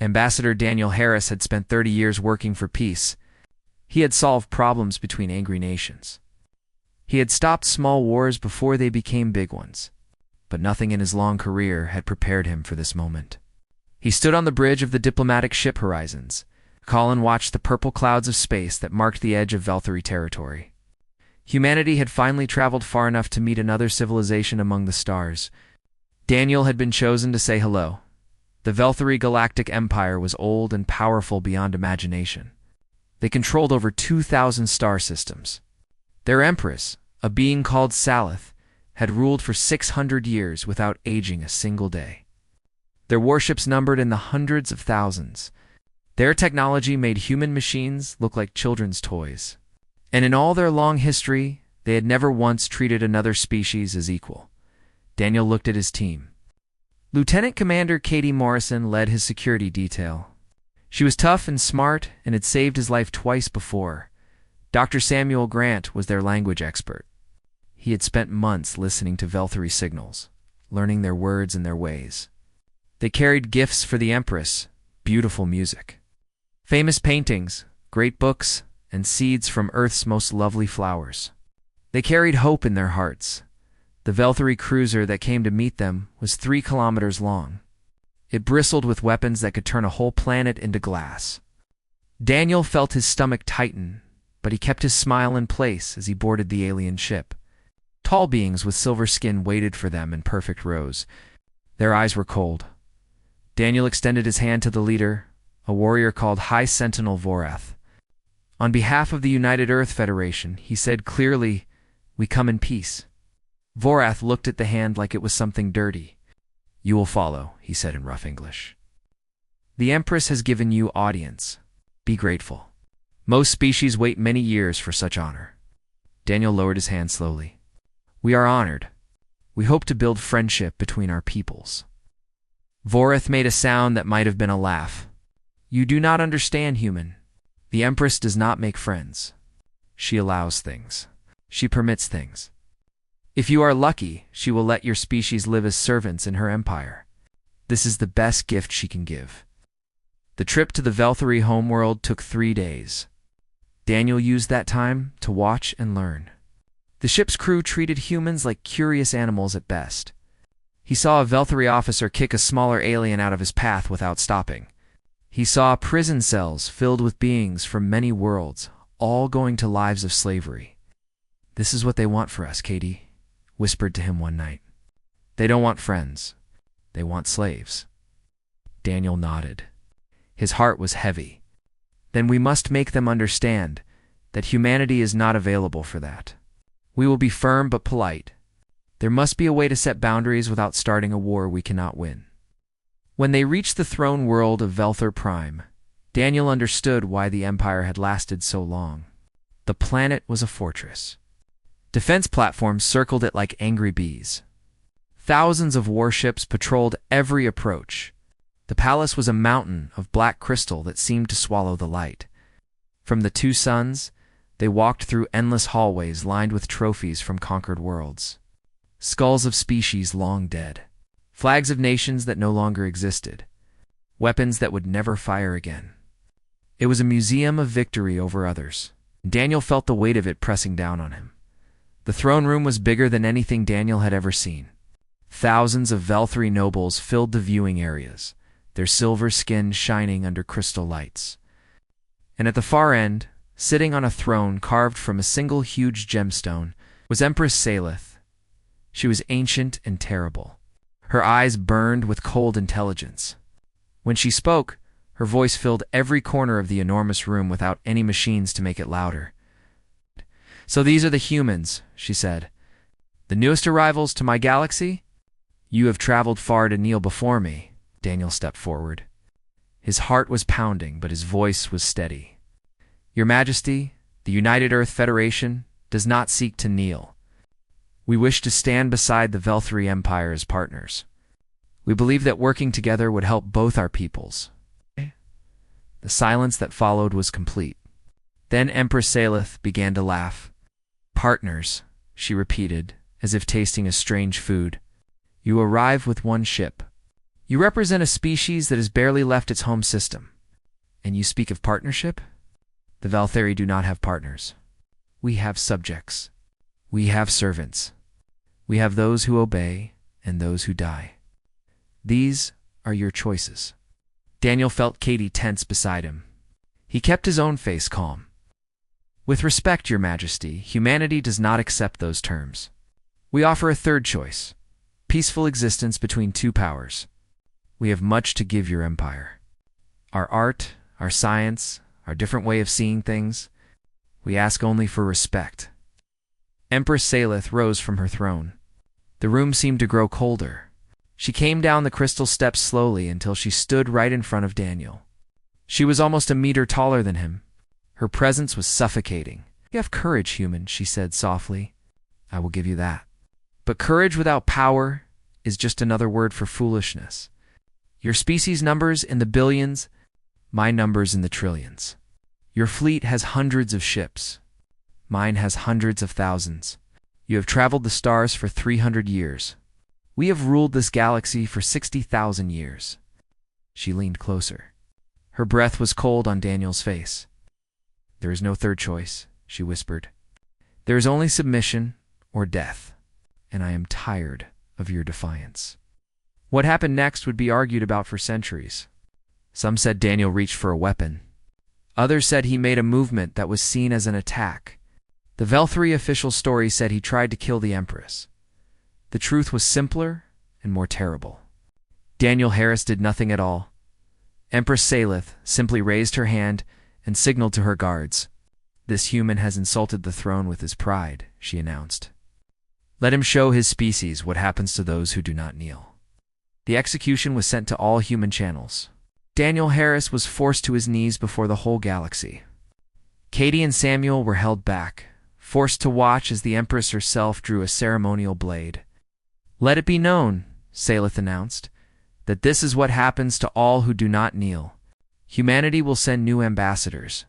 Ambassador Daniel Harris had spent 30 years working for peace. He had solved problems between angry nations. He had stopped small wars before they became big ones. But nothing in his long career had prepared him for this moment. He stood on the bridge of the diplomatic ship Horizons. Colin watched the purple clouds of space that marked the edge of Velthari territory. Humanity had finally traveled far enough to meet another civilization among the stars. Daniel had been chosen to say hello. The Velthari Galactic Empire was old and powerful beyond imagination. They controlled over 2,000 star systems. Their empress, a being called Salith, had ruled for 600 years without aging a single day. Their warships numbered in the hundreds of thousands. Their technology made human machines look like children's toys. And in all their long history, they had never once treated another species as equal. Daniel looked at his team. Lieutenant Commander Katie Morrison led his security detail. She was tough and smart and had saved his life twice before. Dr. Samuel Grant was their language expert. He had spent months listening to Velthari signals, learning their words and their ways. They carried gifts for the Empress, beautiful music, famous paintings, great books, and seeds from Earth's most lovely flowers. They carried hope in their hearts. The Velthari cruiser that came to meet them was 3 kilometers long. It bristled with weapons that could turn a whole planet into glass. Daniel felt his stomach tighten, but he kept his smile in place as he boarded the alien ship. Tall beings with silver skin waited for them in perfect rows. Their eyes were cold. Daniel extended his hand to the leader, a warrior called High Sentinel Vorath. On behalf of the United Earth Federation, he said clearly, "We come in peace." Vorath looked at the hand like it was something dirty. "You will follow," he said in rough English. "The Empress has given you audience. Be grateful. Most species wait many years for such honor." Daniel lowered his hand slowly. "We are honored. We hope to build friendship between our peoples." Vorath made a sound that might have been a laugh. "You do not understand, human. The Empress does not make friends. She allows things. She permits things. If you are lucky, she will let your species live as servants in her empire. This is the best gift she can give." The trip to the Velthari homeworld took 3 days. Daniel used that time to watch and learn. The ship's crew treated humans like curious animals at best. He saw a Velthari officer kick a smaller alien out of his path without stopping. He saw prison cells filled with beings from many worlds, all going to lives of slavery. "This is what they want for us," Katie whispered to him one night. "They don't want friends. They want slaves." Daniel nodded. His heart was heavy. "Then we must make them understand that humanity is not available for that. We will be firm but polite. There must be a way to set boundaries without starting a war we cannot win." When they reached the throne world of Velthar Prime, Daniel understood why the Empire had lasted so long. The planet was a fortress. Defense platforms circled it like angry bees. Thousands of warships patrolled every approach. The palace was a mountain of black crystal that seemed to swallow the light. From the 2 suns, they walked through endless hallways lined with trophies from conquered worlds. Skulls of species long dead. Flags of nations that no longer existed. Weapons that would never fire again. It was a museum of victory over others. Daniel felt the weight of it pressing down on him. The throne room was bigger than anything Daniel had ever seen. Thousands of Velthari nobles filled the viewing areas, their silver skin shining under crystal lights. And at the far end, sitting on a throne carved from a single huge gemstone, was Empress Salith. She was ancient and terrible. Her eyes burned with cold intelligence. When she spoke, her voice filled every corner of the enormous room without any machines to make it louder. "So these are the humans," she said. "The newest arrivals to my galaxy? You have traveled far to kneel before me." Daniel stepped forward. His heart was pounding, but his voice was steady. "Your Majesty, the United Earth Federation does not seek to kneel. We wish to stand beside the Velthari Empire as partners. We believe that working together would help both our peoples." The silence that followed was complete. Then Empress Salith began to laugh. "Partners," she repeated, as if tasting a strange food. "You arrive with one ship. You represent a species that has barely left its home system. And you speak of partnership? The Velthari do not have partners. We have subjects. We have servants. We have those who obey and those who die. These are your choices. Daniel felt Katie tense beside him. He kept his own face calm. With respect, Your Majesty, humanity does not accept those terms. We offer a third choice, peaceful existence between two powers. We have much to give your empire. Our art, our science, our different way of seeing things. We ask only for respect. Empress Salith rose from her throne. The room seemed to grow colder. She came down the crystal steps slowly until she stood right in front of Daniel. She was almost a meter taller than him. Her presence was suffocating. You have courage, human, she said softly. I will give you that. But courage without power is just another word for foolishness. Your species numbers in the billions, my numbers in the trillions. Your fleet has hundreds of ships. Mine has hundreds of thousands. You have traveled the stars for 300 years. We have ruled this galaxy for 60,000 years. She leaned closer. Her breath was cold on Daniel's face. There is no third choice, she whispered. There is only submission or death, and I am tired of your defiance. What happened next would be argued about for centuries. Some said Daniel reached for a weapon. Others said he made a movement that was seen as an attack. The Velthari official story said he tried to kill the Empress. The truth was simpler and more terrible. Daniel Harris did nothing at all. Empress Salith simply raised her hand and signaled to her guards. This human has insulted the throne with his pride, she announced. Let him show his species what happens to those who do not kneel. The execution was sent to all human channels. Daniel Harris was forced to his knees before the whole galaxy. Katie and Samuel were held back, forced to watch as the Empress herself drew a ceremonial blade. Let it be known, Salith announced, that this is what happens to all who do not kneel. Humanity will send new ambassadors.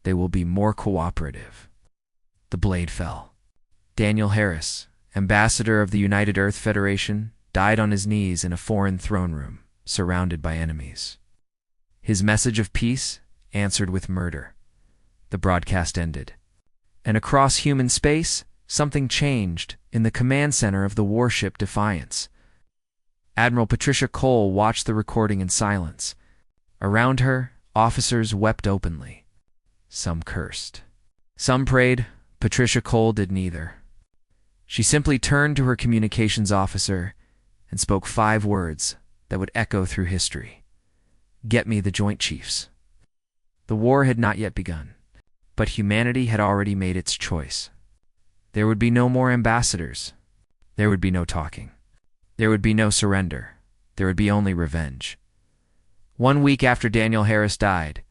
They will be more cooperative. The blade fell. Daniel Harris, ambassador of the United Earth Federation, died on his knees in a foreign throne room, surrounded by enemies. His message of peace answered with murder. The broadcast ended. And across human space, something changed in the command center of the warship Defiance. Admiral Patricia Cole watched the recording in silence. Around her, officers wept openly. Some cursed. Some prayed. Patricia Cole did neither. She simply turned to her communications officer and spoke 5 words that would echo through history. Get me the Joint Chiefs. The war had not yet begun, but humanity had already made its choice. There would be no more ambassadors. There would be no talking. There would be no surrender. There would be only revenge. 1 week after Daniel Harris died,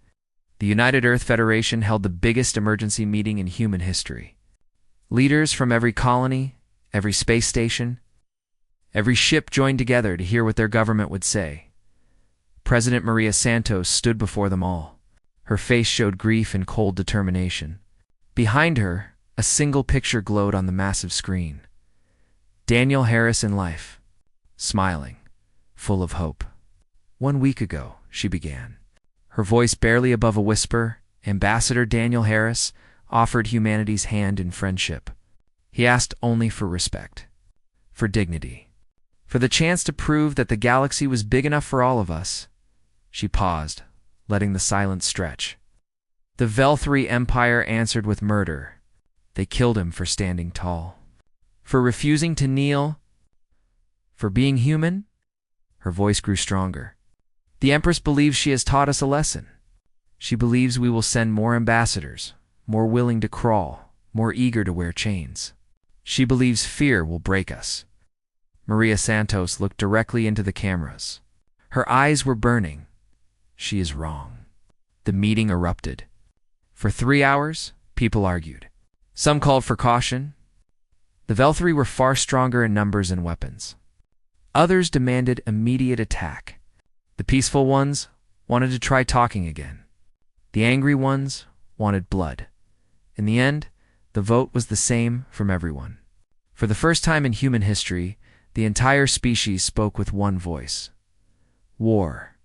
the United Earth Federation held the biggest emergency meeting in human history. Leaders from every colony, every space station, every ship joined together to hear what their government would say. President Maria Santos stood before them all. Her face showed grief and cold determination. Behind her, a single picture glowed on the massive screen. Daniel Harris in life, smiling, full of hope. 1 week ago, she began. Her voice barely above a whisper, Ambassador Daniel Harris offered humanity's hand in friendship. He asked only for respect, for dignity, for the chance to prove that the galaxy was big enough for all of us. She paused, letting the silence stretch. The Velthari Empire answered with murder. They killed him for standing tall, for refusing to kneel, for being human. Her voice grew stronger. The Empress believes she has taught us a lesson. She believes we will send more ambassadors, more willing to crawl, more eager to wear chains. She believes fear will break us. Maria Santos looked directly into the cameras. Her eyes were burning. She is wrong. The meeting erupted. For 3 hours, people argued. Some called for caution. The Velthari were far stronger in numbers and weapons. Others demanded immediate attack. The peaceful ones wanted to try talking again. The angry ones wanted blood. In the end, the vote was the same from everyone. For the first time in human history, the entire species spoke with one voice. War.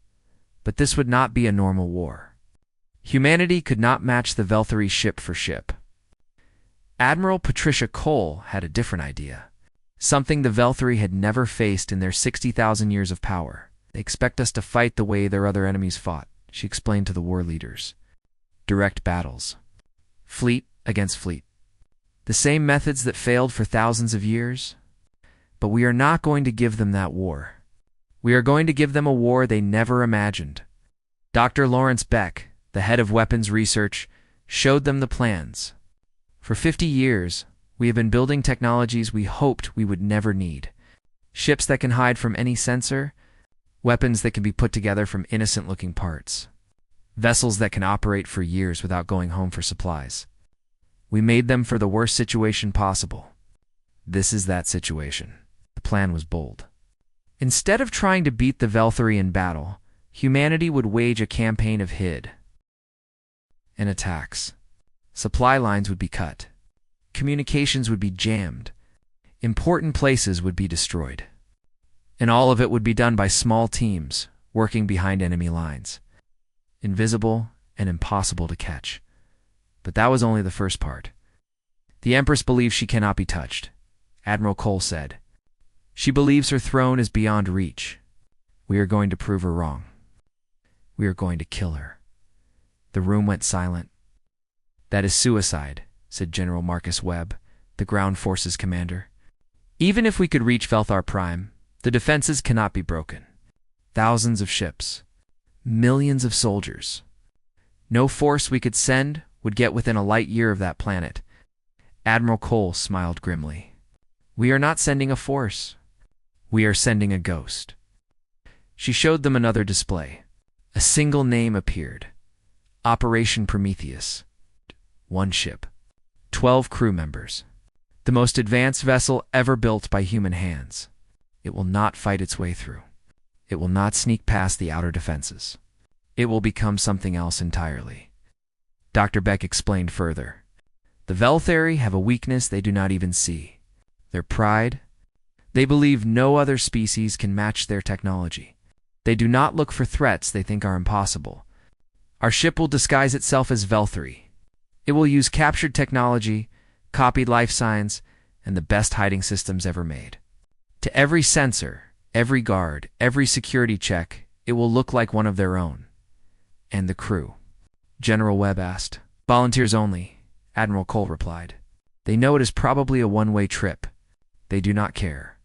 But this would not be a normal war. Humanity could not match the Velthari ship for ship. Admiral Patricia Cole had a different idea. Something the Velthari had never faced in their 60,000 years of power. They expect us to fight the way their other enemies fought, she explained to the war leaders. Direct battles. Fleet against fleet. The same methods that failed for thousands of years. But we are not going to give them that war. We are going to give them a war they never imagined. Dr. Lawrence Beck, the head of weapons research, showed them the plans. For 50 years, we have been building technologies we hoped we would never need. Ships that can hide from any sensor, weapons that can be put together from innocent-looking parts, vessels that can operate for years without going home for supplies. We made them for the worst situation possible. This is that situation. The plan was bold. Instead of trying to beat the Velthari in battle, humanity would wage a campaign of hid and attacks. Supply lines would be cut. Communications would be jammed. Important places would be destroyed. And all of it would be done by small teams working behind enemy lines. Invisible and impossible to catch. But that was only the first part. The Empress believes she cannot be touched, Admiral Cole said. She believes her throne is beyond reach. We are going to prove her wrong. We are going to kill her. The room went silent. That is suicide, said General Marcus Webb, the ground forces commander. Even if we could reach Velthar Prime, the defenses cannot be broken. Thousands of ships. Millions of soldiers. No force we could send would get within a light year of that planet. Admiral Cole smiled grimly. We are not sending a force. We are sending a ghost. She showed them another display. A single name appeared. Operation Prometheus. 1 ship. 12 crew members. The most advanced vessel ever built by human hands. It will not fight its way through. It will not sneak past the outer defenses. It will become something else entirely. Dr. Beck explained further. The Velthari have a weakness they do not even see. Their pride. They believe no other species can match their technology. They do not look for threats they think are impossible. Our ship will disguise itself as Velthari. It will use captured technology, copied life signs, and the best hiding systems ever made. To every sensor, every guard, every security check, it will look like one of their own. And the crew? General Webb asked. Volunteers only, Admiral Cole replied. They know it is probably a one-way trip. They do not care.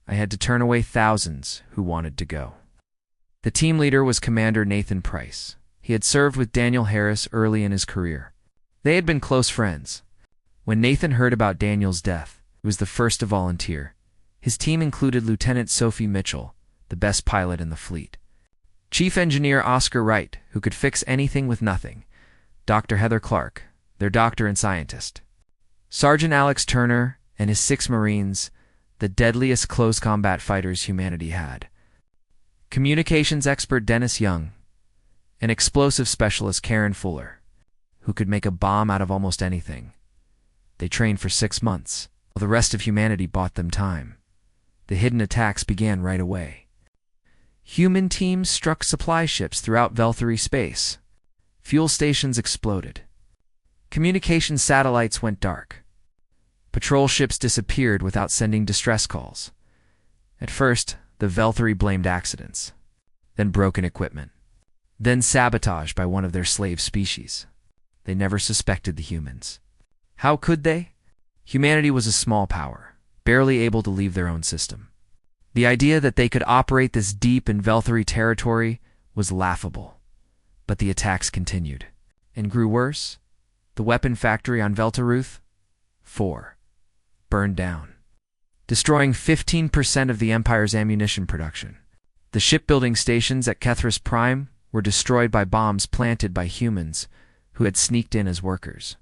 I had to turn away thousands who wanted to go. The team leader was Commander Nathan Price. He had served with Daniel Harris early in his career. They had been close friends. When Nathan heard about Daniel's death, he was the first to volunteer. His team included Lieutenant Sophie Mitchell, the best pilot in the fleet. Chief Engineer Oscar Wright, who could fix anything with nothing. Dr. Heather Clark, their doctor and scientist. Sergeant Alex Turner and his 6 Marines, the deadliest close combat fighters humanity had. Communications expert Dennis Young, and explosive specialist Karen Fuller, who could make a bomb out of almost anything. They trained for 6 months, while the rest of humanity bought them time. The hidden attacks began right away. Human teams struck supply ships throughout Velthari space. Fuel stations exploded. Communication satellites went dark. Patrol ships disappeared without sending distress calls. At first, the Velthari blamed accidents, then broken equipment, then sabotage by one of their slave species. They never suspected the humans. How could they? Humanity was a small power, barely able to leave their own system. The idea that they could operate this deep in Velthari territory was laughable. But the attacks continued, and grew worse. The weapon factory on Veltaruth, 4, burned down, destroying 15% of the Empire's ammunition production. The shipbuilding stations at Kethris Prime were destroyed by bombs planted by humans who had sneaked in as workers.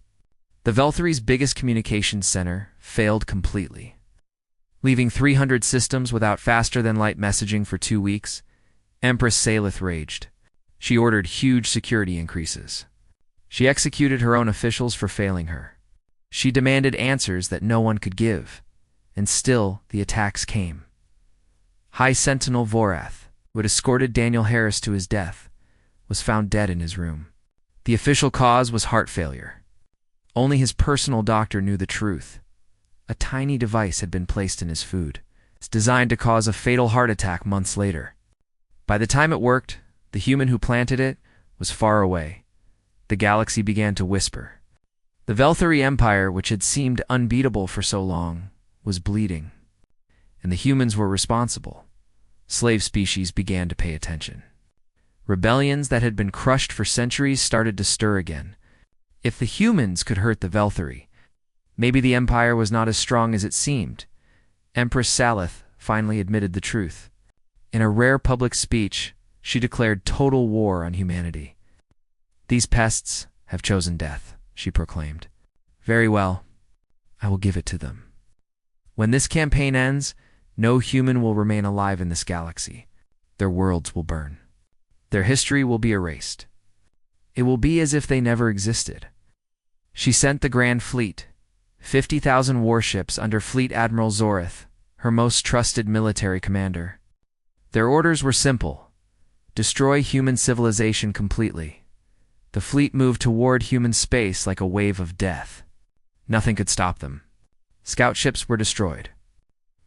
The Velthari's biggest communications center failed completely. Leaving 300 systems without faster-than-light messaging for 2 weeks, Empress Salith raged. She ordered huge security increases. She executed her own officials for failing her. She demanded answers that no one could give. And still, the attacks came. High Sentinel Vorath, who had escorted Daniel Harris to his death, was found dead in his room. The official cause was heart failure. Only his personal doctor knew the truth. A tiny device had been placed in his food. It's designed to cause a fatal heart attack months later. By the time it worked, the human who planted it was far away. The galaxy began to whisper. The Velthari Empire, which had seemed unbeatable for so long, was bleeding. And the humans were responsible. Slave species began to pay attention. Rebellions that had been crushed for centuries started to stir again. If the humans could hurt the Velthari, maybe the Empire was not as strong as it seemed. Empress Salith finally admitted the truth. In a rare public speech, she declared total war on humanity. "These pests have chosen death," she proclaimed. "Very well, I will give it to them. When this campaign ends, no human will remain alive in this galaxy. Their worlds will burn. Their history will be erased. It will be as if they never existed." She sent the Grand Fleet, 50,000 warships under Fleet Admiral Zorith, her most trusted military commander. Their orders were simple: destroy human civilization completely. The fleet moved toward human space like a wave of death. Nothing could stop them. Scout ships were destroyed.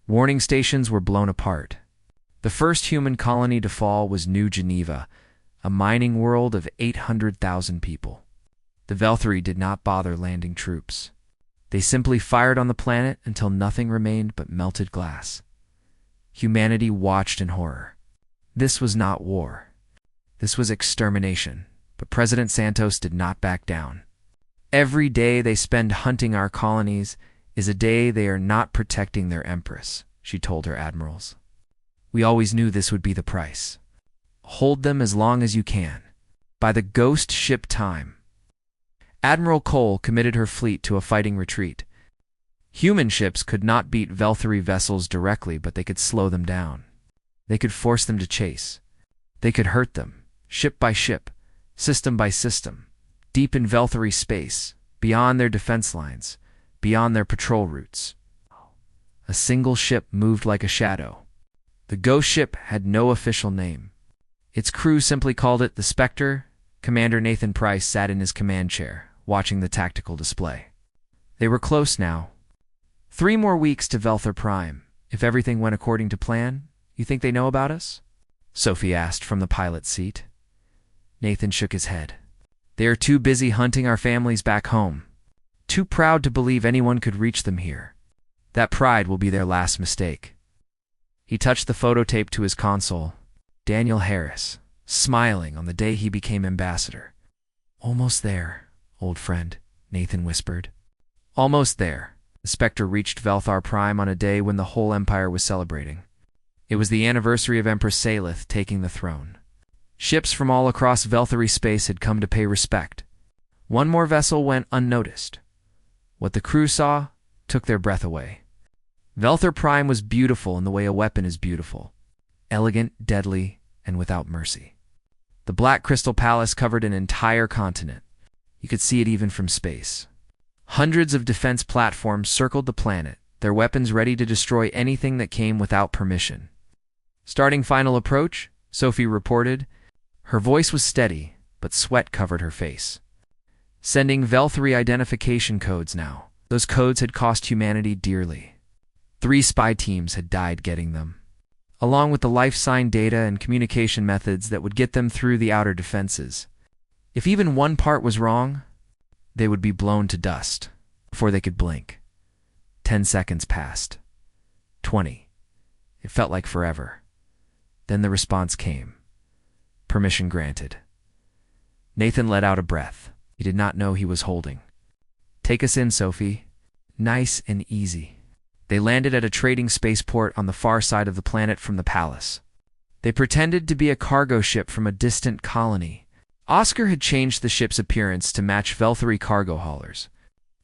Warning stations were blown apart. The first human colony to fall was New Geneva, a mining world of 800,000 people. The Velthari did not bother landing troops. They simply fired on the planet until nothing remained but melted glass. Humanity watched in horror. This was not war. This was extermination, but President Santos did not back down. "Every day they spend hunting our colonies is a day they are not protecting their empress," she told her admirals. "We always knew this would be the price. Hold them as long as you can. By the ghost ship time." Admiral Cole committed her fleet to a fighting retreat. Human ships could not beat Velthari vessels directly, but they could slow them down. They could force them to chase. They could hurt them, ship by ship, system by system, deep in Velthari space, beyond their defense lines, beyond their patrol routes. A single ship moved like a shadow. The ghost ship had no official name. Its crew simply called it the Spectre. Commander Nathan Price sat in his command chair, watching the tactical display. They were close now. 3 more weeks to Velthar Prime. If everything went according to plan, you think they know about us? Sophie asked from the pilot's seat. Nathan shook his head. They are too busy hunting our families back home. Too proud to believe anyone could reach them here. That pride will be their last mistake. He touched the photo tape to his console. Daniel Harris, smiling on the day he became ambassador. "Almost there, old friend," Nathan whispered. Almost there. The Spectre reached Velthar Prime on a day when the whole Empire was celebrating. It was the anniversary of Empress Salith taking the throne. Ships from all across Velthari space had come to pay respect. One more vessel went unnoticed. What the crew saw took their breath away. Velthar Prime was beautiful in the way a weapon is beautiful. Elegant, deadly, and without mercy. The Black Crystal Palace covered an entire continent. You could see it even from space. Hundreds of defense platforms circled the planet, their weapons ready to destroy anything that came without permission. "Starting final approach," Sophie reported. Her voice was steady, but sweat covered her face. "Sending Velthari identification codes now. Those codes had cost humanity dearly. 3 spy teams had died getting them, along with the life sign data and communication methods that would get them through the outer defenses. If even one part was wrong, they would be blown to dust before they could blink. 10 seconds passed. 20. It felt like forever. Then the response came. Permission granted. Nathan let out a breath. He did not know he was holding. "Take us in, Sophie. Nice and easy." They landed at a trading spaceport on the far side of the planet from the palace. They pretended to be a cargo ship from a distant colony. Oscar had changed the ship's appearance to match Velthari cargo haulers.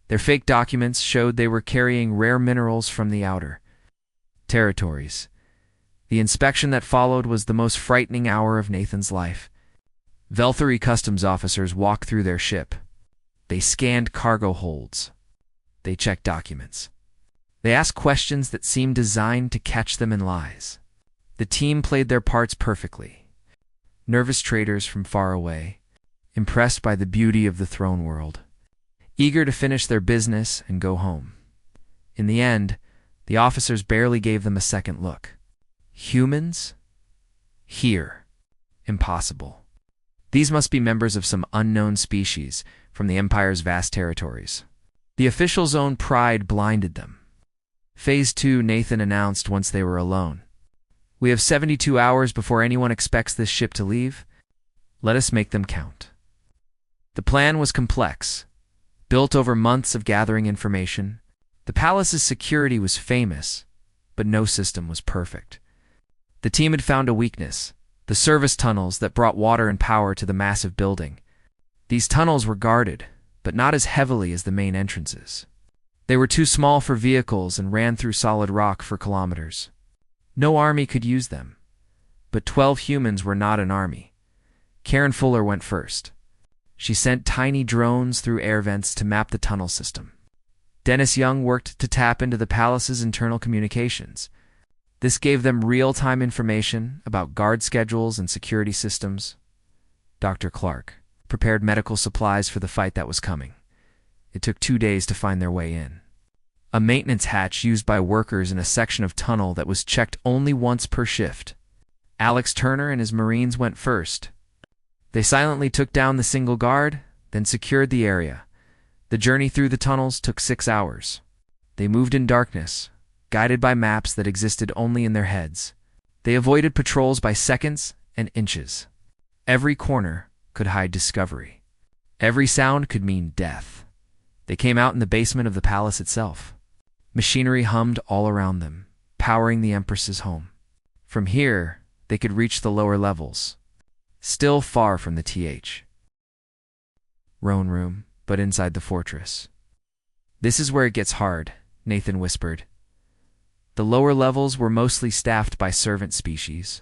Their fake documents showed they were carrying rare minerals from the outer territories. The inspection that followed was the most frightening hour of Nathan's life. Velthari customs officers walked through their ship. They scanned cargo holds. They checked documents. They asked questions that seemed designed to catch them in lies. The team played their parts perfectly. Nervous traders from far away, impressed by the beauty of the throne world, eager to finish their business and go home. In the end, the officers barely gave them a second look. Humans? Here. Impossible. These must be members of some unknown species from the Empire's vast territories. The officials' own pride blinded them. Phase 2, Nathan announced once they were alone. We have 72 hours before anyone expects this ship to leave. Let us make them count. The plan was complex, built over months of gathering information. The palace's security was famous, but no system was perfect. The team had found a weakness: the service tunnels that brought water and power to the massive building. These tunnels were guarded, but not as heavily as the main entrances. They were too small for vehicles and ran through solid rock for kilometers. No army could use them. But 12 humans were not an army. Karen Fuller went first. She sent tiny drones through air vents to map the tunnel system. Dennis Young worked to tap into the palace's internal communications. This gave them real-time information about guard schedules and security systems. Dr. Clark prepared medical supplies for the fight that was coming. It took 2 days to find their way in. A maintenance hatch used by workers in a section of tunnel that was checked only once per shift. Alex Turner and his Marines went first. They silently took down the single guard, then secured the area. The journey through the tunnels took 6 hours. They moved in darkness, guided by maps that existed only in their heads. They avoided patrols by seconds and inches. Every corner could hide discovery. Every sound could mean death. They came out in the basement of the palace itself. Machinery hummed all around them, powering the Empress's home. From here, they could reach the lower levels, still far from the throne room, but inside the fortress. This is where it gets hard, Nathan whispered. The lower levels were mostly staffed by servant species,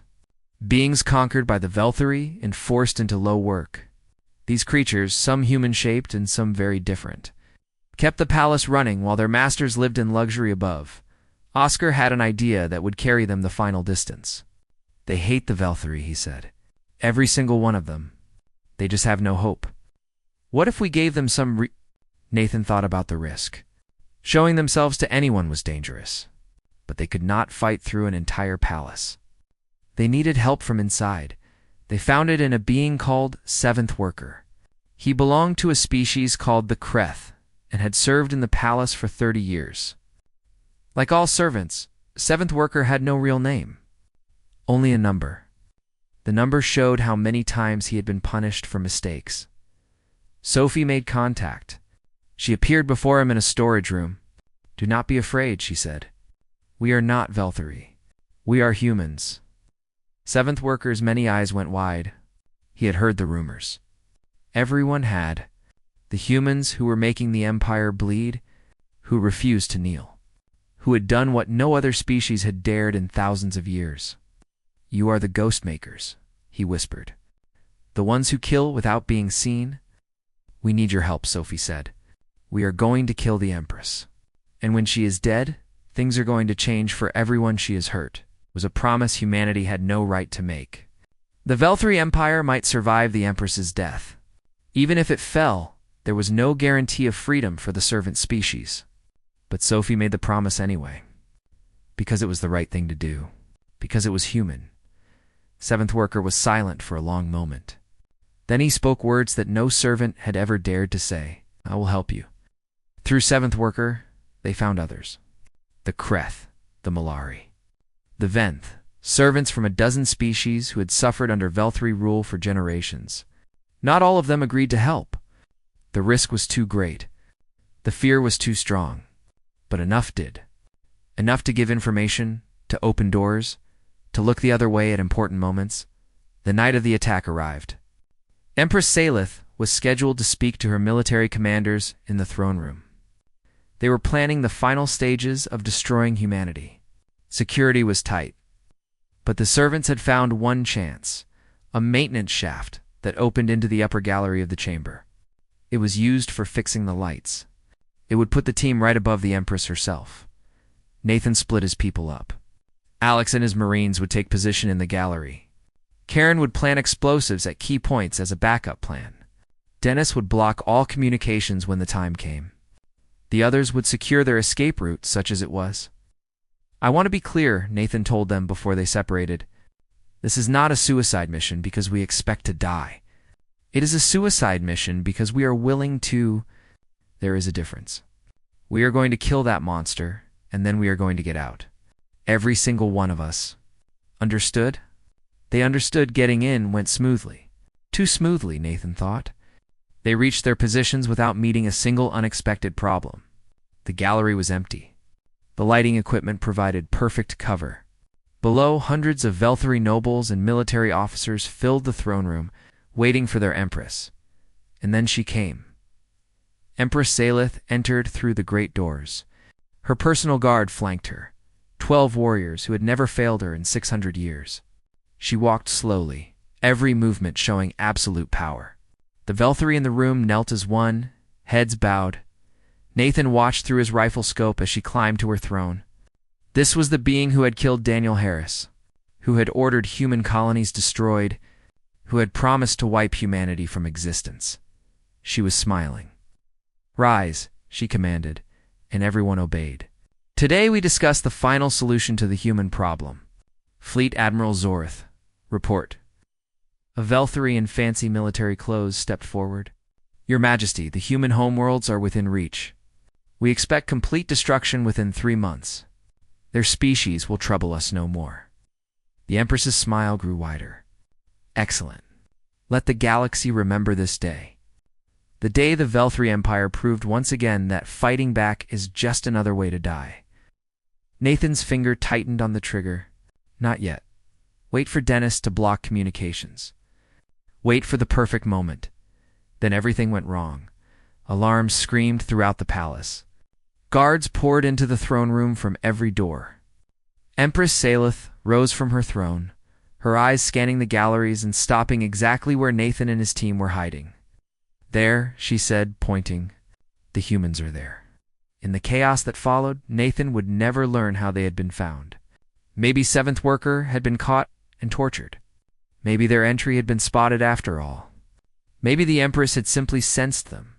beings conquered by the Velthari and forced into low work. These creatures, some human-shaped and some very different, kept the palace running while their masters lived in luxury above. Oscar had an idea that would carry them the final distance. They hate the Velthari, he said. Every single one of them. They just have no hope. What if we gave them some Nathan thought about the risk. Showing themselves to anyone was dangerous, but they could not fight through an entire palace. They needed help from inside. They found it in a being called Seventh Worker. He belonged to a species called the Kreth and had served in the palace for 30 years. Like all servants, Seventh Worker had no real name, only a number. The number showed how many times he had been punished for mistakes. Sophie made contact. She appeared before him in a storage room. "Do not be afraid," she said. "We are not Velthari. We are humans." Seventh Worker's many eyes went wide. He had heard the rumors. Everyone had. The humans who were making the Empire bleed, who refused to kneel, who had done what no other species had dared in thousands of years. "You are the ghost makers," he whispered. "The ones who kill without being seen." "We need your help," Sophie said. "We are going to kill the Empress. And when she is dead, things are going to change for everyone she has hurt." It was a promise humanity had no right to make. The Velthari Empire might survive the Empress's death. Even if it fell, there was no guarantee of freedom for the servant species. But Sophie made the promise anyway. Because it was the right thing to do. Because it was human. Seventh Worker was silent for a long moment. Then he spoke words that no servant had ever dared to say. "I will help you." Through Seventh Worker, they found others. The Kreth, the Malari, the Venth, servants from a dozen species who had suffered under Velthari rule for generations. Not all of them agreed to help. The risk was too great. The fear was too strong. But enough did. Enough to give information, to open doors, to look the other way at important moments. The night of the attack arrived. Empress Salith was scheduled to speak to her military commanders in the throne room. They were planning the final stages of destroying humanity. Security was tight. But the servants had found one chance, a maintenance shaft that opened into the upper gallery of the chamber. It was used for fixing the lights. It would put the team right above the Empress herself. Nathan split his people up. Alex and his Marines would take position in the gallery. Karen would plant explosives at key points as a backup plan. Dennis would block all communications when the time came. The others would secure their escape route, such as it was. "I want to be clear," Nathan told them before they separated. "This is not a suicide mission because we expect to die. It is a suicide mission because we are willing to. There is a difference. We are going to kill that monster, and then we are going to get out. Every single one of us. Understood?" They understood. Getting in went smoothly. Too smoothly, Nathan thought. They reached their positions without meeting a single unexpected problem. The gallery was empty. The lighting equipment provided perfect cover. Below, hundreds of Velthari nobles and military officers filled the throne room, waiting for their empress. And then she came. Empress Salith entered through the great doors. Her personal guard flanked her, 12 warriors who had never failed her in 600 years. She walked slowly, every movement showing absolute power. The Velthari in the room knelt as one, heads bowed. Nathan watched through his rifle scope as she climbed to her throne. This was the being who had killed Daniel Harris, who had ordered human colonies destroyed, who had promised to wipe humanity from existence. She was smiling. "Rise," she commanded, and everyone obeyed. "Today we discuss the final solution to the human problem." Fleet Admiral Zorth, report. A Velthari in fancy military clothes stepped forward. "Your Majesty, the human homeworlds are within reach. We expect complete destruction within 3 months. Their species will trouble us no more." The Empress's smile grew wider. "Excellent. Let the galaxy remember this day. The day the Velthari Empire proved once again that fighting back is just another way to die." Nathan's finger tightened on the trigger. "Not yet. Wait for Dennis to block communications. Wait for the perfect moment." Then everything went wrong. Alarms screamed throughout the palace. Guards poured into the throne room from every door. Empress Salith rose from her throne, her eyes scanning the galleries and stopping exactly where Nathan and his team were hiding. "There," she said, pointing. "The humans are there." In the chaos that followed, Nathan would never learn how they had been found. Maybe Seventh Worker had been caught and tortured. Maybe their entry had been spotted after all. Maybe the Empress had simply sensed them,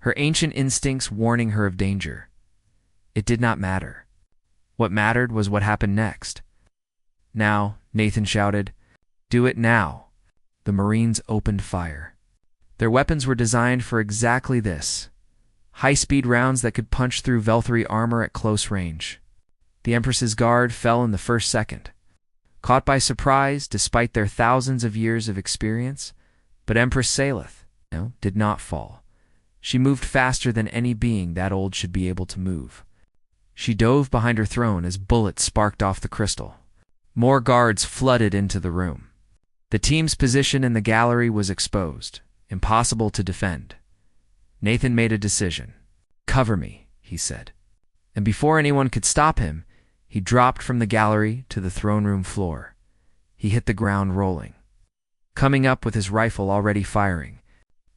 her ancient instincts warning her of danger. It did not matter. What mattered was what happened next. "Now," Nathan shouted. "Do it now." The Marines opened fire. Their weapons were designed for exactly this. High-speed rounds that could punch through Velthari armor at close range. The Empress's guard fell in the first second. Caught by surprise, despite their thousands of years of experience, but Empress Salith did not fall. She moved faster than any being that old should be able to move. She dove behind her throne as bullets sparked off the crystal. More guards flooded into the room. The team's position in the gallery was exposed, impossible to defend. Nathan made a decision. "Cover me," he said. And before anyone could stop him, he dropped from the gallery to the throne room floor. He hit the ground rolling. Coming up with his rifle already firing,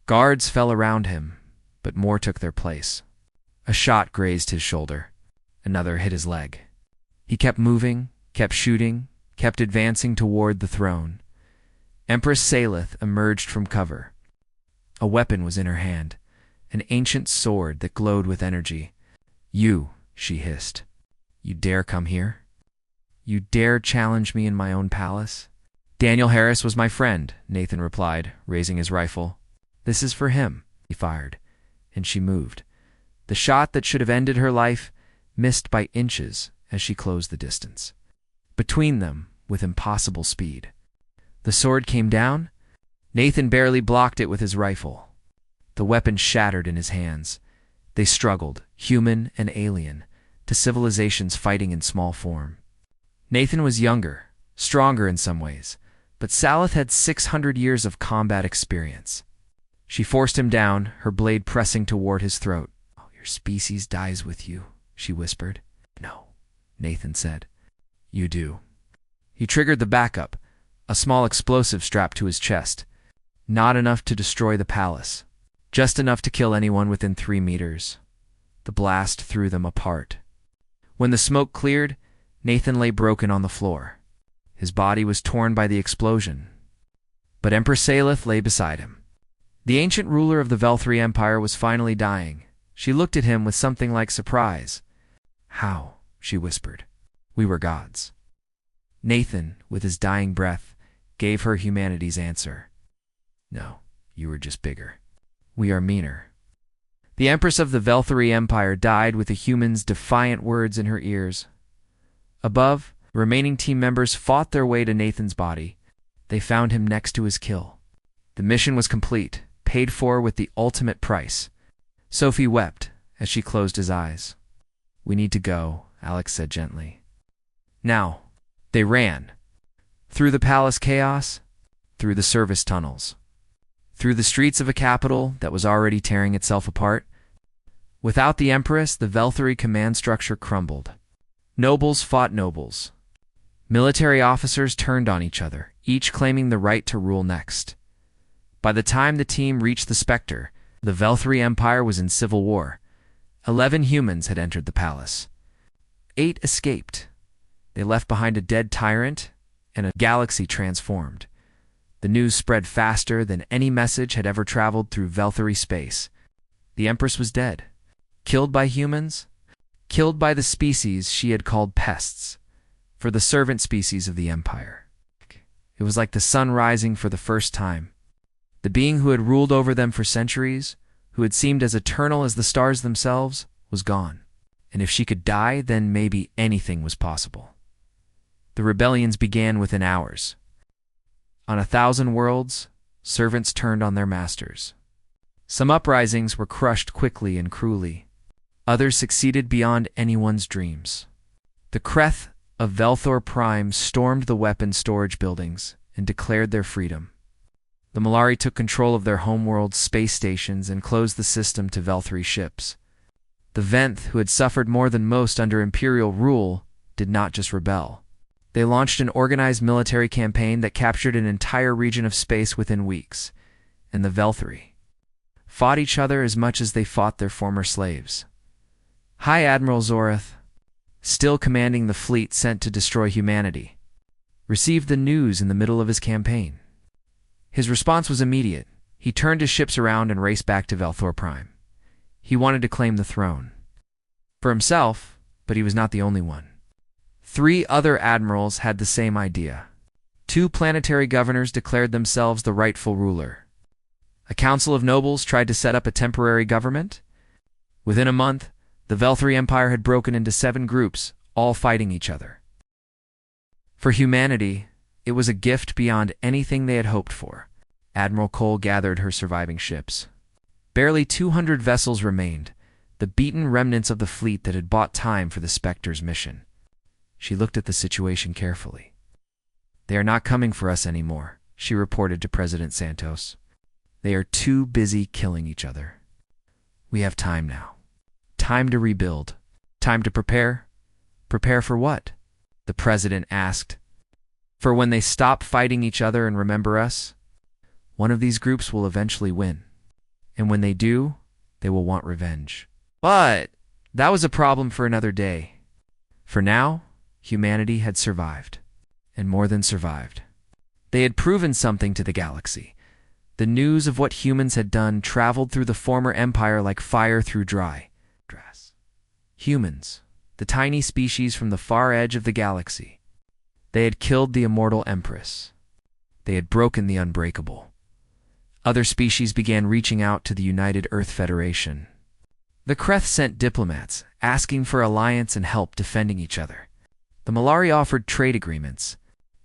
guards fell around him, but more took their place. A shot grazed his shoulder. Another hit his leg. He kept moving, kept shooting, kept advancing toward the throne. Empress Salith emerged from cover. A weapon was in her hand, an ancient sword that glowed with energy. "You," she hissed. "You dare come here? You dare challenge me in my own palace?" "Daniel Harris was my friend," Nathan replied, raising his rifle. "This is for him." He fired, and she moved. The shot that should have ended her life missed by inches as she closed the distance. Between them, with impossible speed. The sword came down. Nathan barely blocked it with his rifle. The weapon shattered in his hands. They struggled, human and alien, to civilizations fighting in small form. Nathan was younger, stronger in some ways, but Salith had 600 years of combat experience. She forced him down, her blade pressing toward his throat. "Your species dies with you," she whispered. "No," Nathan said. "You do." He triggered the backup, a small explosive strapped to his chest. Not enough to destroy the palace. Just enough to kill anyone within 3 meters. The blast threw them apart. When the smoke cleared, Nathan lay broken on the floor. His body was torn by the explosion. But Empress Salith lay beside him. The ancient ruler of the Velthri Empire was finally dying. She looked at him with something like surprise. "How?" she whispered. "We were gods." Nathan, with his dying breath, gave her humanity's answer. "No, you were just bigger. We are meaner." The Empress of the Velthri Empire died with the humans' defiant words in her ears. Above, remaining team members fought their way to Nathan's body. They found him next to his kill. The mission was complete, paid for with the ultimate price. Sophie wept as she closed his eyes. "We need to go," Alex said gently. Now, they ran. Through the palace chaos, through the service tunnels, through the streets of a capital that was already tearing itself apart. Without the Empress, the Velthri command structure crumbled. Nobles fought nobles. Military officers turned on each other, each claiming the right to rule next. By the time the team reached the Spectre, the Velthri Empire was in civil war. 11 humans had entered the palace. 8 escaped. They left behind a dead tyrant and a galaxy transformed. The news spread faster than any message had ever traveled through Velthri space. The Empress was dead. Killed by humans? Killed by the species she had called pests, for the servant species of the Empire. It was like the sun rising for the first time. The being who had ruled over them for centuries, who had seemed as eternal as the stars themselves, was gone. And if she could die, then maybe anything was possible. The rebellions began within hours. On 1,000 worlds, servants turned on their masters. Some uprisings were crushed quickly and cruelly. Others succeeded beyond anyone's dreams. The Kreth of Velthor Prime stormed the weapon storage buildings and declared their freedom. The Malari took control of their homeworld's space stations and closed the system to Velthri ships. The Venth, who had suffered more than most under Imperial rule, did not just rebel. They launched an organized military campaign that captured an entire region of space within weeks, and the Velthri fought each other as much as they fought their former slaves. High Admiral Zorath, still commanding the fleet sent to destroy humanity, received the news in the middle of his campaign. His response was immediate. He turned his ships around and raced back to Velthor Prime. He wanted to claim the throne for himself, but he was not the only one. 3 other admirals had the same idea. 2 planetary governors declared themselves the rightful ruler. A council of nobles tried to set up a temporary government. Within a month, the Velthri Empire had broken into 7 groups, all fighting each other. For humanity, it was a gift beyond anything they had hoped for. Admiral Cole gathered her surviving ships. Barely 200 vessels remained, the beaten remnants of the fleet that had bought time for the Spectre's mission. She looked at the situation carefully. "They are not coming for us anymore," she reported to President Santos. "They are too busy killing each other. We have time now. Time to rebuild. Time to prepare." "Prepare for what?" the president asked. "For when they stop fighting each other and remember us. One of these groups will eventually win. And when they do, they will want revenge." But that was a problem for another day. For now, humanity had survived, and more than survived. They had proven something to the galaxy. The news of what humans had done traveled through the former empire like fire through dry grass. Humans, the tiny species from the far edge of the galaxy. They had killed the immortal Empress. They had broken the unbreakable. Other species began reaching out to the United Earth Federation. The Kreth sent diplomats, asking for alliance and help defending each other. The Malari offered trade agreements.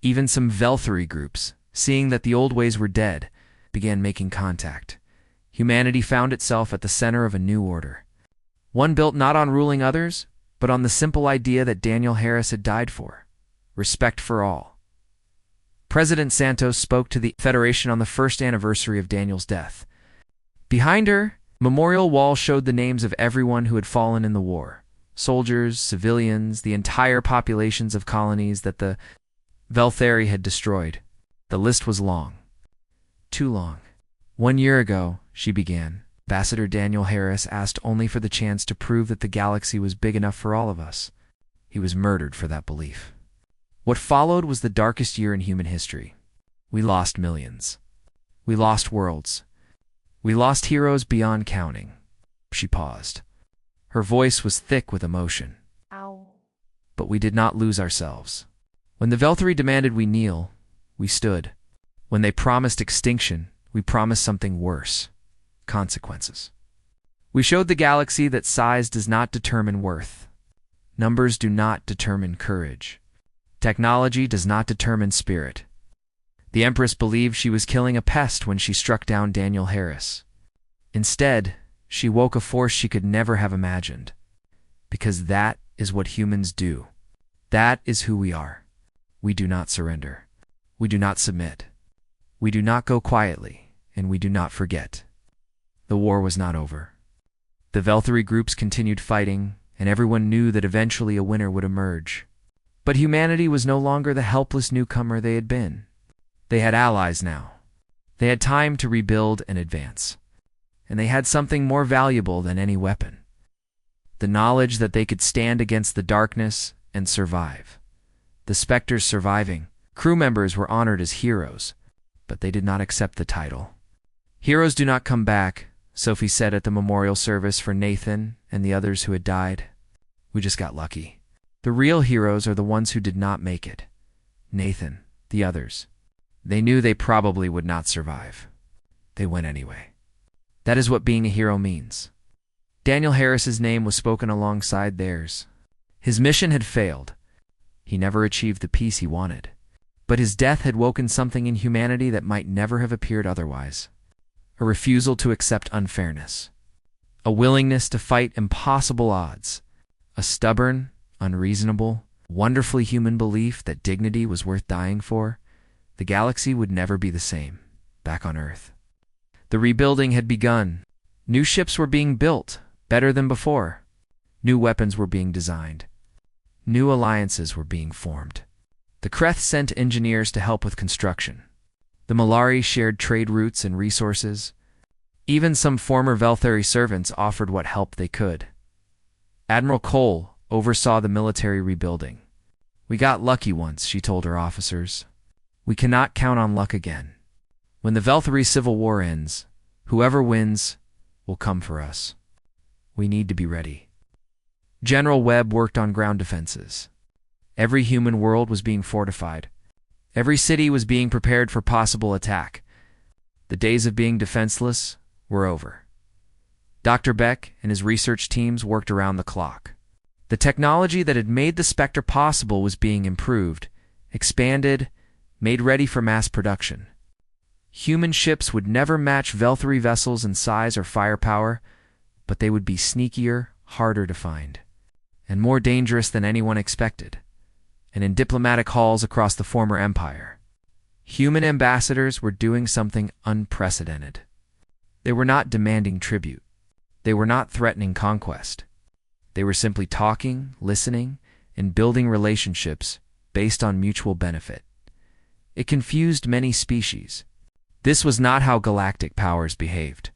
Even some Velthri groups, seeing that the old ways were dead, began making contact. Humanity found itself at the center of a new order. One built not on ruling others, but on the simple idea that Daniel Harris had died for: respect for all. President Santos spoke to the Federation on the first anniversary of Daniel's death. Behind her, memorial wall showed the names of everyone who had fallen in the war. Soldiers, civilians, the entire populations of colonies that the Velthri had destroyed. The list was long. Too long. 1 year ago, she began, Ambassador Daniel Harris asked only for the chance to prove that the galaxy was big enough for all of us. He was murdered for that belief. What followed was the darkest year in human history. We lost millions. We lost worlds. We lost heroes beyond counting. She paused. Her voice was thick with emotion. Ow. But we did not lose ourselves. When the Veltari demanded we kneel, we stood. When they promised extinction, we promised something worse: consequences. We showed the galaxy that size does not determine worth. Numbers do not determine courage. Technology does not determine spirit. The Empress believed she was killing a pest when she struck down Daniel Harris. Instead, she woke a force she could never have imagined. Because that is what humans do. That is who we are. We do not surrender. We do not submit. We do not go quietly, and we do not forget. The war was not over. The Veltari groups continued fighting, and everyone knew that eventually a winner would emerge. But humanity was no longer the helpless newcomer they had been. They had allies now. They had time to rebuild and advance. And they had something more valuable than any weapon: the knowledge that they could stand against the darkness and survive. The Spectres surviving, crew members were honored as heroes, but they did not accept the title. Heroes do not come back, Sophie said at the memorial service for Nathan and the others who had died. We just got lucky. The real heroes are the ones who did not make it. Nathan, the others. They knew they probably would not survive. They went anyway. That is what being a hero means. Daniel Harris's name was spoken alongside theirs. His mission had failed. He never achieved the peace he wanted. But his death had woken something in humanity that might never have appeared otherwise: a refusal to accept unfairness, a willingness to fight impossible odds, a stubborn, unreasonable, wonderfully human belief that dignity was worth dying for. The galaxy would never be the same back on Earth. The rebuilding had begun. New ships were being built, better than before. New weapons were being designed. New alliances were being formed. The Kreth sent engineers to help with construction. The Malari shared trade routes and resources. Even some former Veltari servants offered what help they could. Admiral Cole oversaw the military rebuilding. We got lucky once, she told her officers. We cannot count on luck again. When the Veltari Civil War ends, whoever wins will come for us. We need to be ready. General Webb worked on ground defenses. Every human world was being fortified. Every city was being prepared for possible attack. The days of being defenseless were over. Dr. Beck and his research teams worked around the clock. The technology that had made the Spectre possible was being improved, expanded, made ready for mass production. Human ships would never match Veltari vessels in size or firepower, but they would be sneakier, harder to find, and more dangerous than anyone expected. And in diplomatic halls across the former empire, human ambassadors were doing something unprecedented. They were not demanding tribute. They were not threatening conquest. They were simply talking, listening, and building relationships based on mutual benefit. It confused many species. This was not how galactic powers behaved.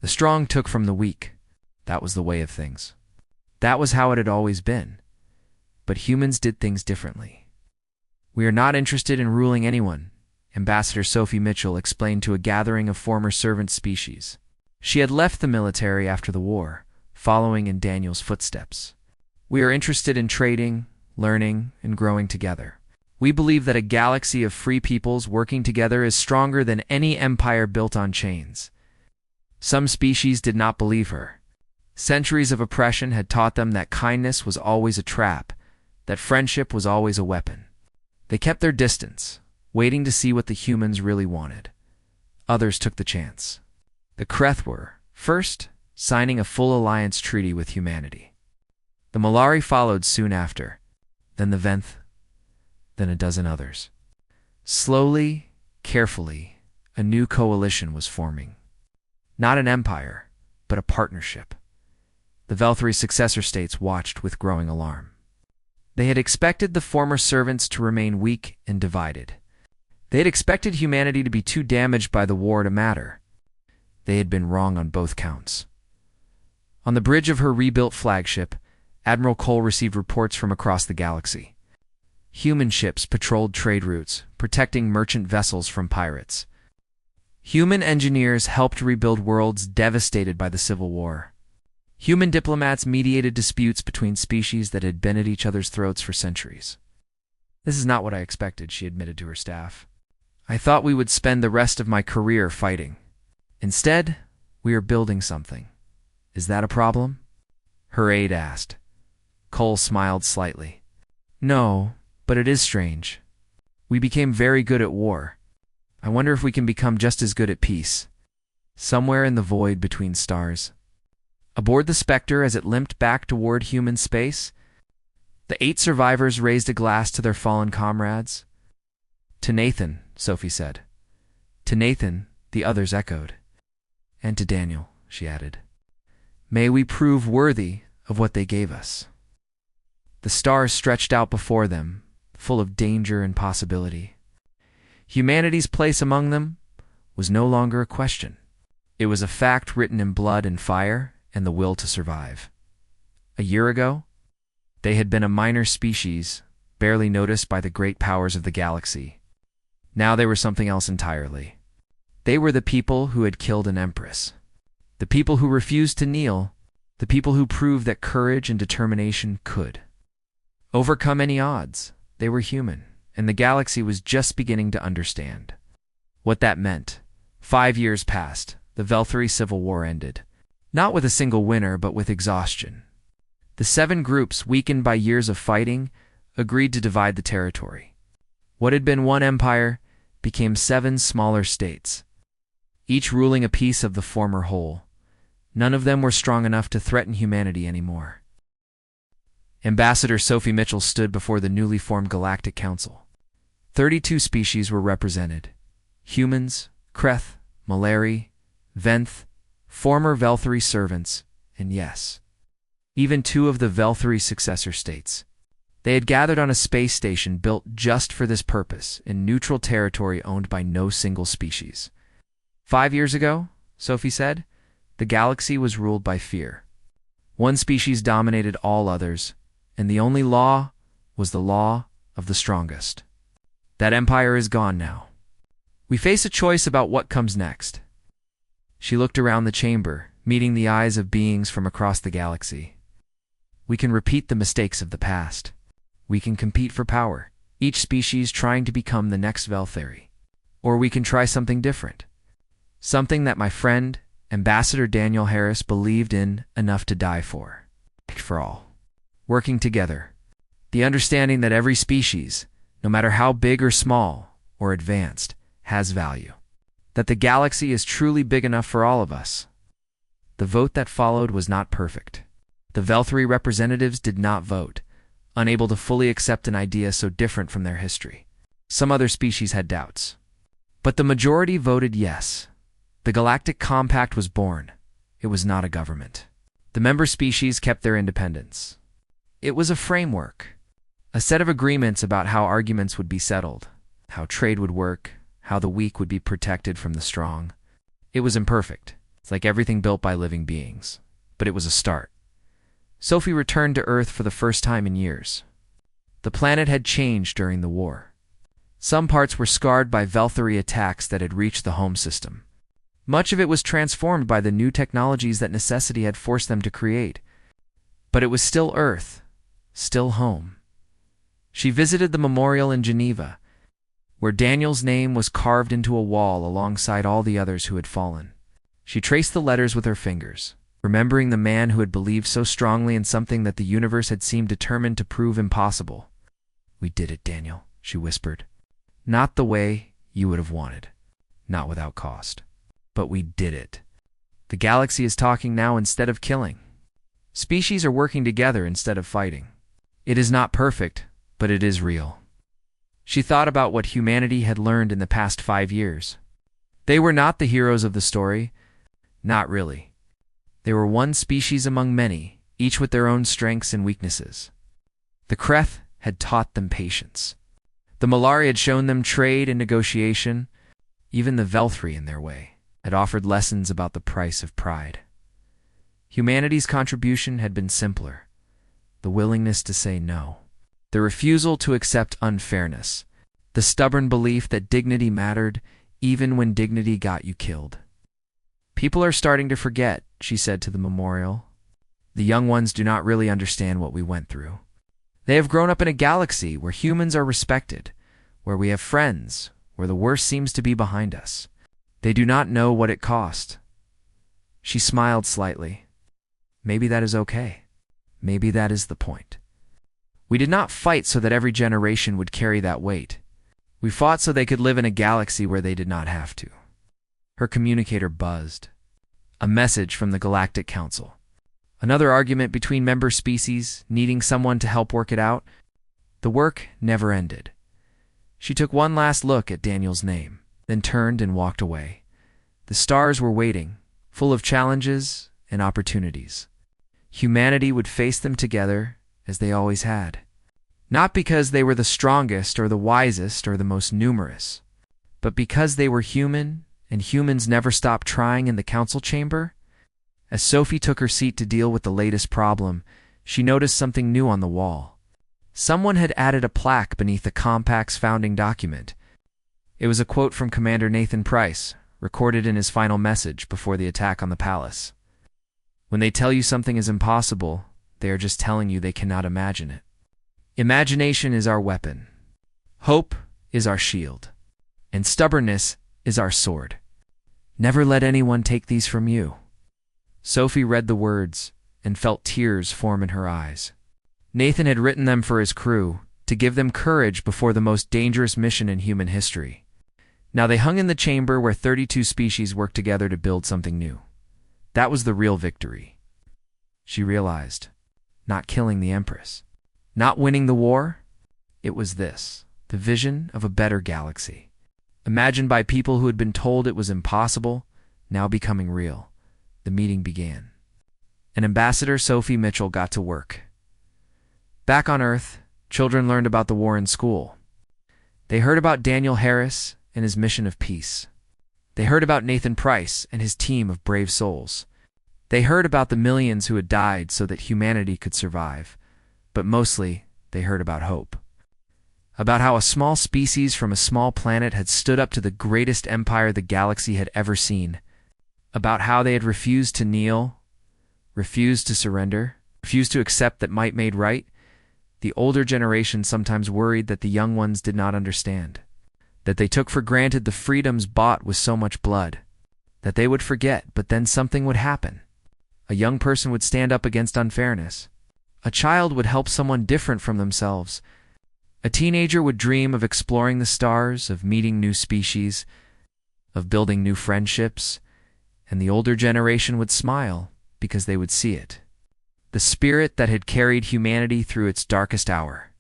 The strong took from the weak. That was the way of things. That was how it had always been. But humans did things differently. We are not interested in ruling anyone, Ambassador Sophie Mitchell explained to a gathering of former servant species. She had left the military after the war, following in Daniel's footsteps. We are interested in trading, learning, and growing together. We believe that a galaxy of free peoples working together is stronger than any empire built on chains. Some species did not believe her. Centuries of oppression had taught them that kindness was always a trap, that friendship was always a weapon. They kept their distance, waiting to see what the humans really wanted. Others took the chance. The Kreth were, first, signing a full alliance treaty with humanity. The Malari followed soon after, then the Venth, then a dozen others. Slowly, carefully, a new coalition was forming. Not an empire, but a partnership. The Velthari's successor states watched with growing alarm. They had expected the former servants to remain weak and divided. They had expected humanity to be too damaged by the war to matter. They had been wrong on both counts. On the bridge of her rebuilt flagship, Admiral Cole received reports from across the galaxy. Human ships patrolled trade routes, protecting merchant vessels from pirates. Human engineers helped rebuild worlds devastated by the Civil War. Human diplomats mediated disputes between species that had been at each other's throats for centuries. "This is not what I expected," she admitted to her staff. "I thought we would spend the rest of my career fighting. Instead, we are building something. Is that a problem?" her aide asked. Cole smiled slightly. "No, but it is strange. We became very good at war. I wonder if we can become just as good at peace. Somewhere in the void between stars." Aboard the Spectre, as it limped back toward human space, the 8 survivors raised a glass to their fallen comrades. "To Nathan," Sophie said. "To Nathan," the others echoed. "And to Daniel," she added. "May we prove worthy of what they gave us." The stars stretched out before them, full of danger and possibility. Humanity's place among them was no longer a question. It was a fact written in blood and fire and the will to survive. A year ago, they had been a minor species, barely noticed by the great powers of the galaxy. Now they were something else entirely. They were the people who had killed an empress, the people who refused to kneel, the people who proved that courage and determination could overcome any odds. They were human, and the galaxy was just beginning to understand what that meant. 5 years passed. The Velthari Civil War ended. Not with a single winner, but with exhaustion. The 7 groups, weakened by years of fighting, agreed to divide the territory. What had been one empire became 7 smaller states, each ruling a piece of the former whole. None of them were strong enough to threaten humanity anymore. Ambassador Sophie Mitchell stood before the newly formed Galactic Council. 32 species were represented. Humans, Kreth, Malari, Venth, former Velthari servants, and yes, even 2 of the Velthari successor states. They had gathered on a space station built just for this purpose, in neutral territory owned by no single species. 5 years ago, Sophie said, the galaxy was ruled by fear. One species dominated all others, and the only law was the law of the strongest. That empire is gone now. We face a choice about what comes next. She looked around the chamber, meeting the eyes of beings from across the galaxy. We can repeat the mistakes of the past. We can compete for power, each species trying to become the next Velthari. Or we can try something different. Something that my friend, Ambassador Daniel Harris, believed in enough to die for. For all. Working together. The understanding that every species, no matter how big or small or advanced, has value. That the galaxy is truly big enough for all of us. The vote that followed was not perfect. The Velthari representatives did not vote, unable to fully accept an idea so different from their history. Some other species had doubts. But the majority voted yes. The Galactic Compact was born. It was not a government. The member species kept their independence. It was a framework, a set of agreements about how arguments would be settled, how trade would work, how the weak would be protected from the strong. It was imperfect. It's like everything built by living beings. But it was a start. Sophie returned to Earth for the first time in years. The planet had changed during the war. Some parts were scarred by Velthari attacks that had reached the home system. Much of it was transformed by the new technologies that necessity had forced them to create. But it was still Earth, still home. She visited the memorial in Geneva, where Daniel's name was carved into a wall alongside all the others who had fallen. She traced the letters with her fingers, remembering the man who had believed so strongly in something that the universe had seemed determined to prove impossible. "We did it, Daniel," she whispered. "Not the way you would have wanted, not without cost. But we did it. The galaxy is talking now instead of killing. Species are working together instead of fighting. It is not perfect, but it is real." She thought about what humanity had learned in the past 5 years. They were not the heroes of the story. Not really. They were one species among many, each with their own strengths and weaknesses. The Kreth had taught them patience. The Malari had shown them trade and negotiation. Even the Velthari, in their way, had offered lessons about the price of pride. Humanity's contribution had been simpler. the willingness to say no, the refusal to accept unfairness, the stubborn belief that dignity mattered even when dignity got you killed. "People are starting to forget," she said to the memorial. "The young ones do not really understand what we went through. They have grown up in a galaxy where humans are respected, where we have friends, where the worst seems to be behind us. They do not know what it cost." She smiled slightly. Maybe that is okay. Maybe that is the point. We did not fight so that every generation would carry that weight. We fought so they could live in a galaxy where they did not have to. Her communicator buzzed. A message from the Galactic Council. Another argument between member species, needing someone to help work it out. The work never ended. She took one last look at Daniel's name, then turned and walked away. The stars were waiting, full of challenges and opportunities. Humanity would face them together, as they always had. Not because they were the strongest or the wisest or the most numerous, but because they were human, and humans never stopped trying in the council chamber. As Sophie took her seat to deal with the latest problem, she noticed something new on the wall. Someone had added a plaque beneath the Compact's founding document. It was a quote from Commander Nathan Price, recorded in his final message before the attack on the palace. "When they tell you something is impossible, they are just telling you they cannot imagine it. Imagination is our weapon. Hope is our shield. And stubbornness is our sword. Never let anyone take these from you." Sophie read the words and felt tears form in her eyes. Nathan had written them for his crew, to give them courage before the most dangerous mission in human history. Now they hung in the chamber where 32 species worked together to build something new. That was the real victory. She realized. Not killing the Empress. Not winning the war. It was this, the vision of a better galaxy. Imagined by people who had been told it was impossible, now becoming real. The meeting began. And Ambassador Sophie Mitchell got to work. Back on Earth, children learned about the war in school. They heard about Daniel Harris and his mission of peace. They heard about Nathan Price and his team of brave souls. They heard about the millions who had died so that humanity could survive. But mostly, they heard about hope. About how a small species from a small planet had stood up to the greatest empire the galaxy had ever seen. About how they had refused to kneel, refused to surrender, refused to accept that might made right. The older generation sometimes worried that the young ones did not understand, that they took for granted the freedoms bought with so much blood, that they would forget, but then something would happen. A young person would stand up against unfairness. A child would help someone different from themselves. A teenager would dream of exploring the stars, of meeting new species, of building new friendships, and the older generation would smile because they would see it. The spirit that had carried humanity through its darkest hour.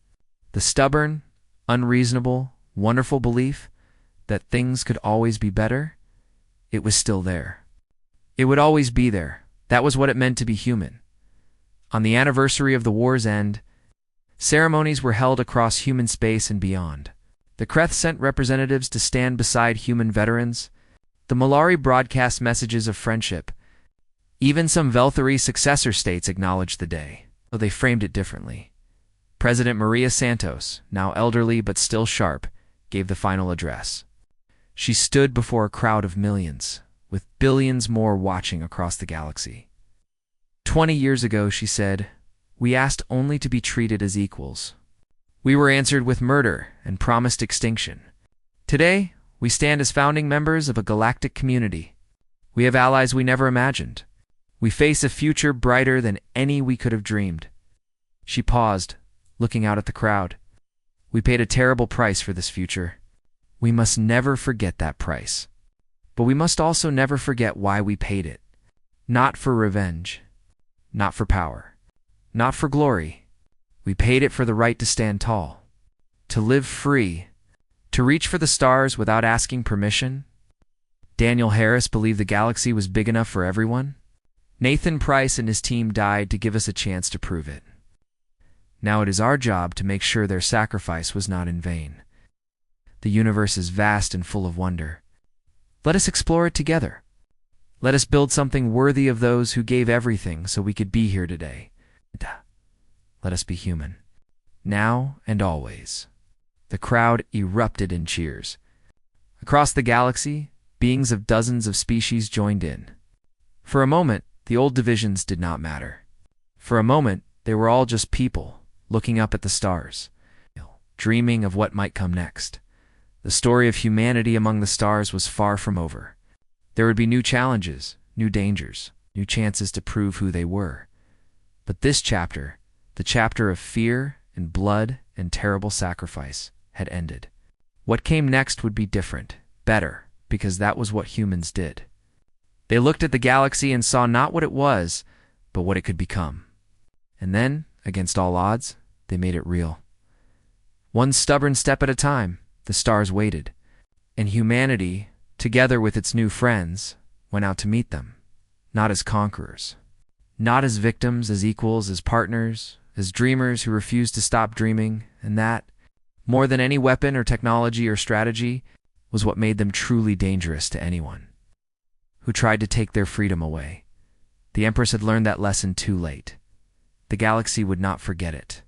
The stubborn, unreasonable, wonderful belief that things could always be better. It was still there. It would always be there. That was what it meant to be human. On the anniversary of the war's end, ceremonies were held across human space and beyond. The Kreth sent representatives to stand beside human veterans. The Malari broadcast messages of friendship. Even some Velthari successor states acknowledged the day, though they framed it differently. President Maria Santos, now elderly but still sharp, gave the final address. She stood before a crowd of millions, with billions more watching across the galaxy. 20 years ago, she said, we asked only to be treated as equals. We were answered with murder and promised extinction. Today, we stand as founding members of a galactic community. We have allies we never imagined. We face a future brighter than any we could have dreamed. She paused, looking out at the crowd. We paid a terrible price for this future. We must never forget that price. But we must also never forget why we paid it. Not for revenge. Not for power. Not for glory. We paid it for the right to stand tall. To live free. To reach for the stars without asking permission. Daniel Harris believed the galaxy was big enough for everyone. Nathan Price and his team died to give us a chance to prove it. Now it is our job to make sure their sacrifice was not in vain. The universe is vast and full of wonder. Let us explore it together. Let us build something worthy of those who gave everything so we could be here today. Let us be human. Now and always. The crowd erupted in cheers. Across the galaxy, beings of dozens of species joined in. For a moment, the old divisions did not matter. For a moment, they were all just people, looking up at the stars, dreaming of what might come next. The story of humanity among the stars was far from over. There would be new challenges, new dangers, new chances to prove who they were. But this chapter, the chapter of fear and blood and terrible sacrifice, had ended. What came next would be different, better, because that was what humans did. They looked at the galaxy and saw not what it was, but what it could become. And then, against all odds, they made it real. One stubborn step at a time, the stars waited, and humanity, together with its new friends, went out to meet them, not as conquerors, not as victims, as equals, as partners, as dreamers who refused to stop dreaming, and that, more than any weapon or technology or strategy, was what made them truly dangerous to anyone who tried to take their freedom away. The Empress had learned that lesson too late. The galaxy would not forget it.